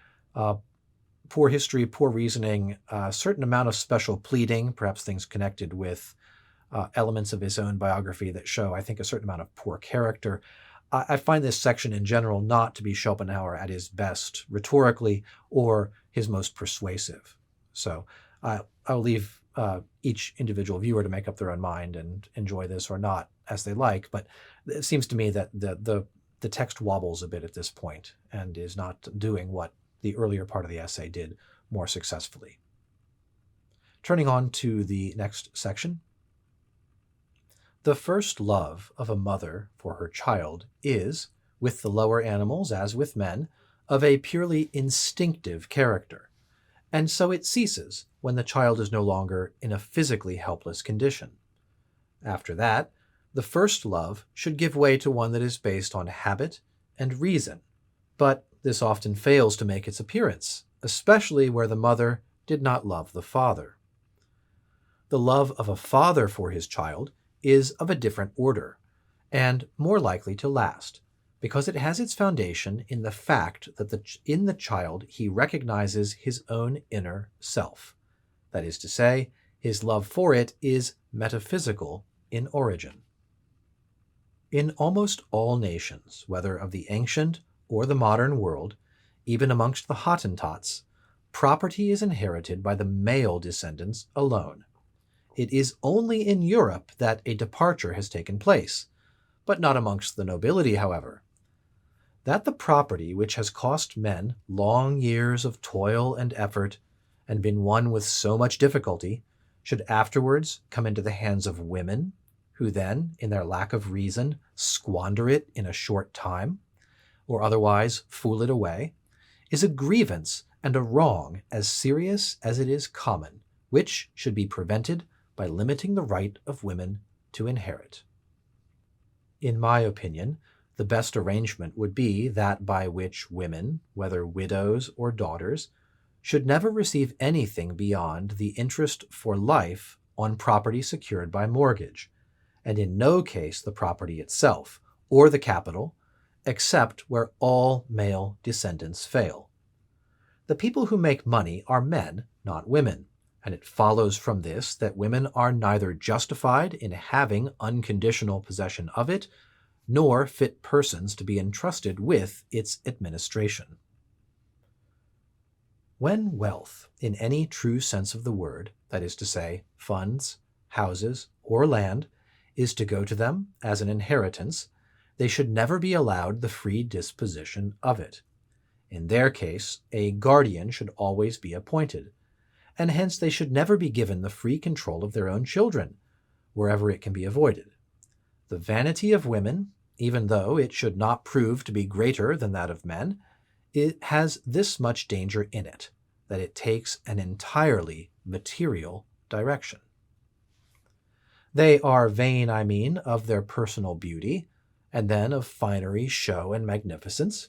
Poor history, poor reasoning, a certain amount of special pleading, perhaps things connected with elements of his own biography that show, I think, a certain amount of poor character. I find this section in general not to be Schopenhauer at his best rhetorically or his most persuasive. So I'll leave each individual viewer to make up their own mind and enjoy this or not as they like. But it seems to me that the text wobbles a bit at this point and is not doing what the earlier part of the essay did more successfully. Turning on to the next section. The first love of a mother for her child is, with the lower animals as with men, of a purely instinctive character, and so it ceases when the child is no longer in a physically helpless condition. After that, the first love should give way to one that is based on habit and reason, but this often fails to make its appearance, especially where the mother did not love the father. The love of a father for his child is of a different order, and more likely to last, because it has its foundation in the fact that in the child he recognizes his own inner self. That is to say, his love for it is metaphysical in origin. In almost all nations, whether of the ancient or the modern world, even amongst the Hottentots, property is inherited by the male descendants alone. It is only in Europe that a departure has taken place, but not amongst the nobility, however. that the property which has cost men long years of toil and effort and been won with so much difficulty should afterwards come into the hands of women, who then, in their lack of reason, squander it in a short time, or otherwise fool it away, is a grievance and a wrong as serious as it is common, which should be prevented by limiting the right of women to inherit. In my opinion, the best arrangement would be that by which women, whether widows or daughters, should never receive anything beyond the interest for life on property secured by mortgage, and in no case the property itself or the capital, except where all male descendants fail. The people who make money are men, not women, and it follows from this that women are neither justified in having unconditional possession of it, nor fit persons to be entrusted with its administration. When wealth, in any true sense of the word, that is to say, funds, houses, or land, is to go to them as an inheritance, they should never be allowed the free disposition of it. In their case, a guardian should always be appointed, and hence they should never be given the free control of their own children, wherever it can be avoided. The vanity of women, even though it should not prove to be greater than that of men, it has this much danger in it, that it takes an entirely material direction. They are vain, I mean, of their personal beauty, and then of finery, show, and magnificence.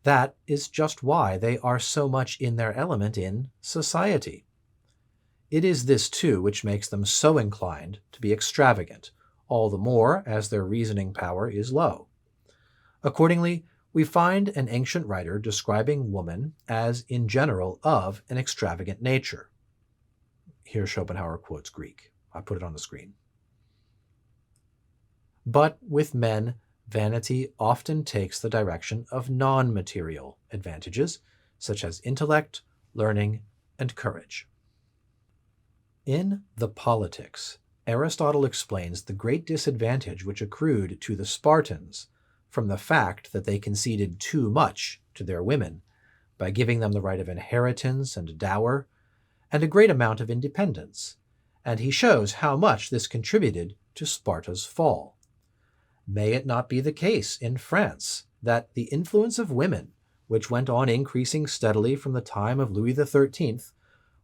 That is just why they are so much in their element in society. It is this, too, which makes them so inclined to be extravagant, all the more as their reasoning power is low. Accordingly, we find an ancient writer describing woman as in general of an extravagant nature. Here Schopenhauer quotes Greek. I put it on the screen. But with men, vanity often takes the direction of non-material advantages, such as intellect, learning, and courage. In The Politics, Aristotle explains the great disadvantage which accrued to the Spartans from the fact that they conceded too much to their women by giving them the right of inheritance and dower, and a great amount of independence, and he shows how much this contributed to Sparta's fall. May it not be the case in France that the influence of women, which went on increasing steadily from the time of Louis XIII,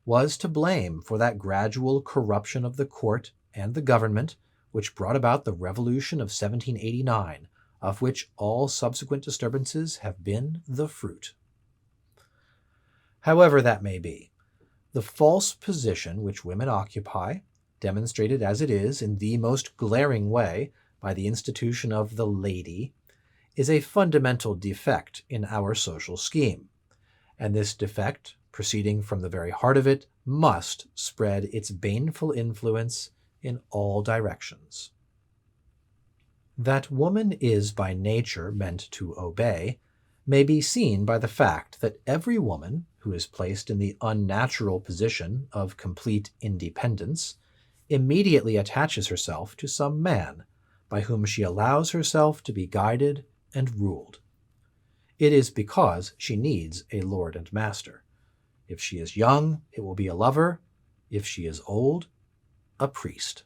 was to blame for that gradual corruption of the court and the government which brought about the Revolution of 1789, of which all subsequent disturbances have been the fruit? However that may be, the false position which women occupy, demonstrated as it is in the most glaring way by the institution of the lady, is a fundamental defect in our social scheme, and this defect, proceeding from the very heart of it, must spread its baneful influence in all directions. That woman is by nature meant to obey may be seen by the fact that every woman who is placed in the unnatural position of complete independence immediately attaches herself to some man, by whom she allows herself to be guided and ruled. It is because she needs a lord and master. If she is young, it will be a lover. If she is old, a priest.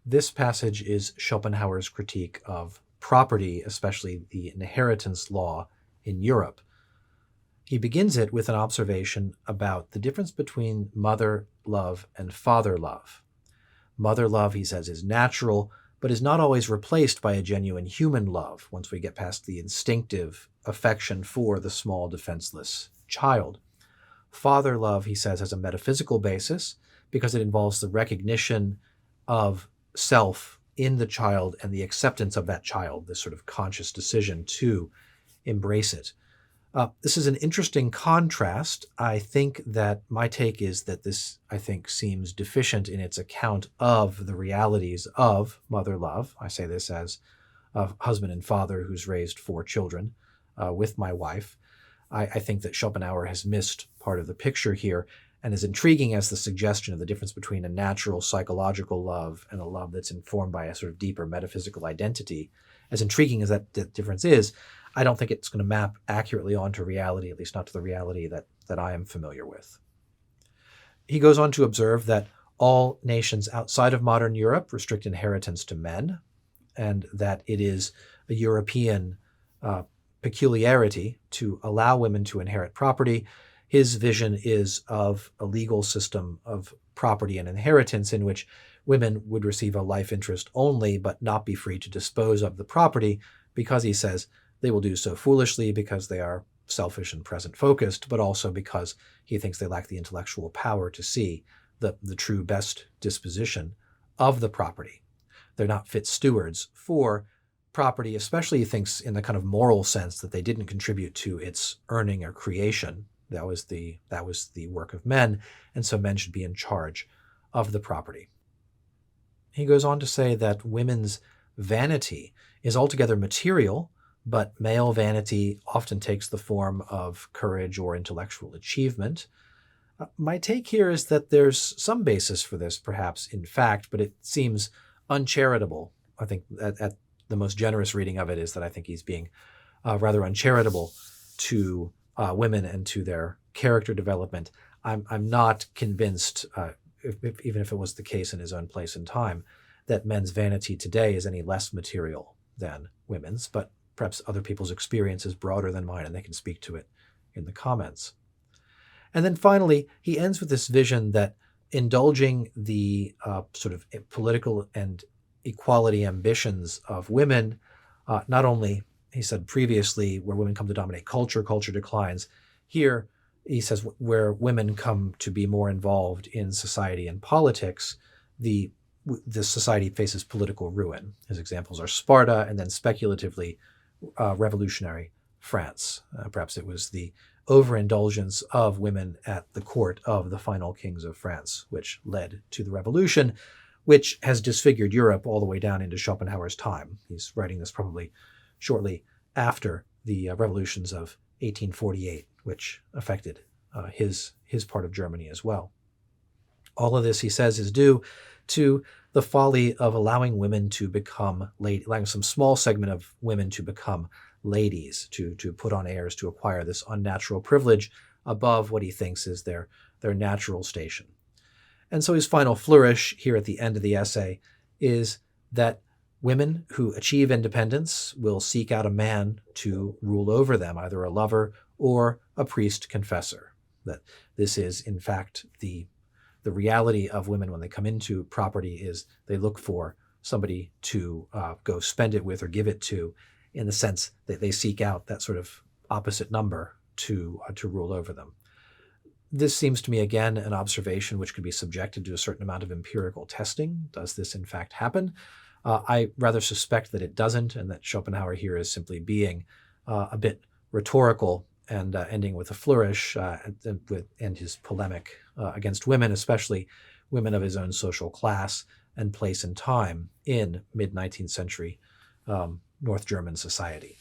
This passage is Schopenhauer's critique of property, especially the inheritance law in Europe. He begins it with an observation about the difference between mother love and father love. Mother love, he says, is natural, but is not always replaced by a genuine human love once we get past the instinctive affection for the small, defenseless child. Father love, he says, has a metaphysical basis because it involves the recognition of self in the child and the acceptance of that child, this sort of conscious decision to embrace it. This is an interesting contrast. I think that my take is that this, seems deficient in its account of the realities of mother love. I say this as a husband and father who's raised 4 children with my wife. I think that Schopenhauer has missed part of the picture here, And as intriguing as the suggestion of the difference between a natural psychological love and a love that's informed by a sort of deeper metaphysical identity, as intriguing as that difference is, I don't think it's going to map accurately onto reality, at least not to the reality that I am familiar with. He goes on to observe that all nations outside of modern Europe restrict inheritance to men, and that it is a European peculiarity to allow women to inherit property. His vision is of a legal system of property and inheritance in which women would receive a life interest only, but not be free to dispose of the property, because he says they will do so foolishly because they are selfish and present-focused, but also because he thinks they lack the intellectual power to see the true best disposition of the property. They're not fit stewards for property, especially he thinks in the kind of moral sense that they didn't contribute to its earning or creation. That was the work of men, and so men should be in charge of the property. He goes on to say that women's vanity is altogether material, but male vanity often takes the form of courage or intellectual achievement. My take here is that there's some basis for this, perhaps, in fact, but it seems uncharitable. I think at the most generous reading of it is that I think he's being rather uncharitable to women and to their character development. I'm not convinced, even if it was the case in his own place and time, that men's vanity today is any less material than women's, but perhaps other people's experience is broader than mine and they can speak to it in the comments. And then finally, he ends with this vision that indulging the sort of political and equality ambitions of women, not only, he said previously, where women come to dominate culture, culture declines. Here, he says, where women come to be more involved in society and politics, the society faces political ruin. His examples are Sparta and then speculatively revolutionary France. Perhaps it was the overindulgence of women at the court of the final kings of France, which led to the revolution, which has disfigured Europe all the way down into Schopenhauer's time. He's writing this probably shortly after the revolutions of 1848, which affected his part of Germany as well. All of this, he says, is due to the folly of allowing women to become allowing some small segment of women to become ladies, to put on airs, to acquire this unnatural privilege above what he thinks is their natural station. And so his final flourish here at the end of the essay is that women who achieve independence will seek out a man to rule over them, either a lover or a priest confessor. That this is, in fact, the reality of women when they come into property is they look for somebody to go spend it with or give it to, in the sense that they seek out that sort of opposite number to rule over them. This seems to me, again, an observation which could be subjected to a certain amount of empirical testing. Does this, in fact, happen? I rather suspect that it doesn't, and that Schopenhauer here is simply being a bit rhetorical and ending with a flourish and his polemic against women, especially women of his own social class and place and time in mid-19th century North German society.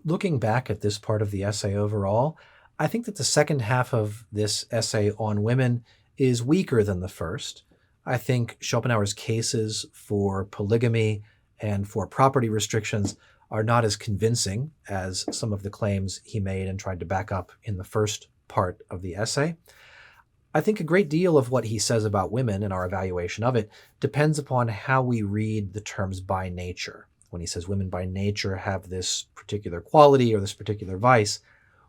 Looking back at this part of the essay overall, I think that the second half of this essay on women is weaker than the first. I think Schopenhauer's cases for polygamy and for property restrictions are not as convincing as some of the claims he made and tried to back up in the first part of the essay. I think a great deal of what he says about women and our evaluation of it depends upon how we read the terms by nature. When he says women by nature have this particular quality or this particular vice,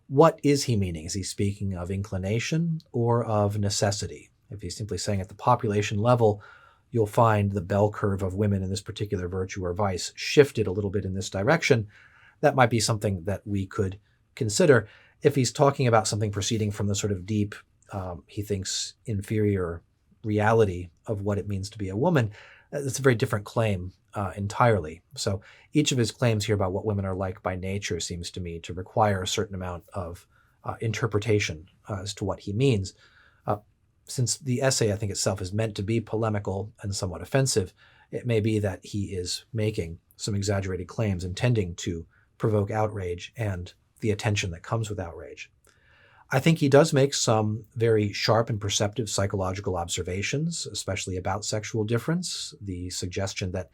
what is he meaning? Is he speaking of inclination or of necessity? If he's simply saying at the population level, you'll find the bell curve of women in this particular virtue or vice shifted a little bit in this direction, that might be something that we could consider. If he's talking about something proceeding from the sort of deep, he thinks, inferior reality of what it means to be a woman, it's a very different claim entirely. So each of his claims here about what women are like by nature seems to me to require a certain amount of interpretation as to what he means. Since the essay, I think itself, is meant to be polemical and somewhat offensive, it may be that he is making some exaggerated claims intending to provoke outrage and the attention that comes with outrage. I think he does make some very sharp and perceptive psychological observations, especially about sexual difference. The suggestion that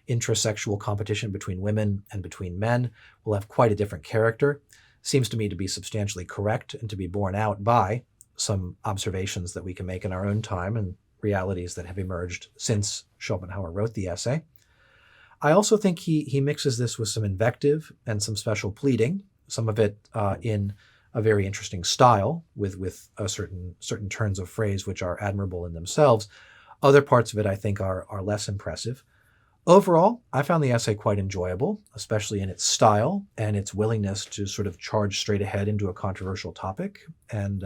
intrasexual competition between women and between men will have quite a different character seems to me to be substantially correct and to be borne out by some observations that we can make in our own time and realities that have emerged since Schopenhauer wrote the essay. I also think he mixes this with some invective and some special pleading, some of it in a very interesting style with a certain turns of phrase which are admirable in themselves. Other parts of it I think are less impressive. Overall, I found the essay quite enjoyable, especially in its style and its willingness to sort of charge straight ahead into a controversial topic and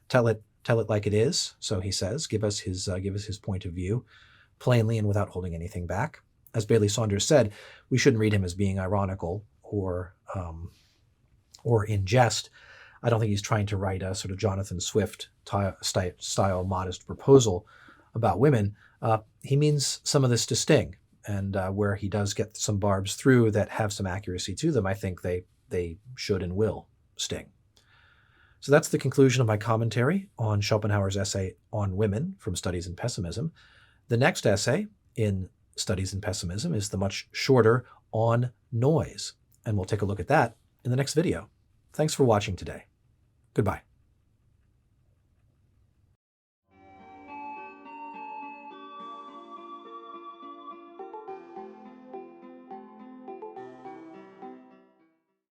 tell it like it is. So he says, give us his point of view plainly and without holding anything back. As Bailey Saunders said, we shouldn't read him as being ironical or in jest. I don't think he's trying to write a sort of Jonathan Swift style modest proposal about women. He means some of this to sting. And where he does get some barbs through that have some accuracy to them, I think they should and will sting. So that's the conclusion of my commentary on Schopenhauer's essay on women from Studies in Pessimism. The next essay in Studies in Pessimism is the much shorter On Noise, and we'll take a look at that in the next video. Thanks for watching today. Goodbye.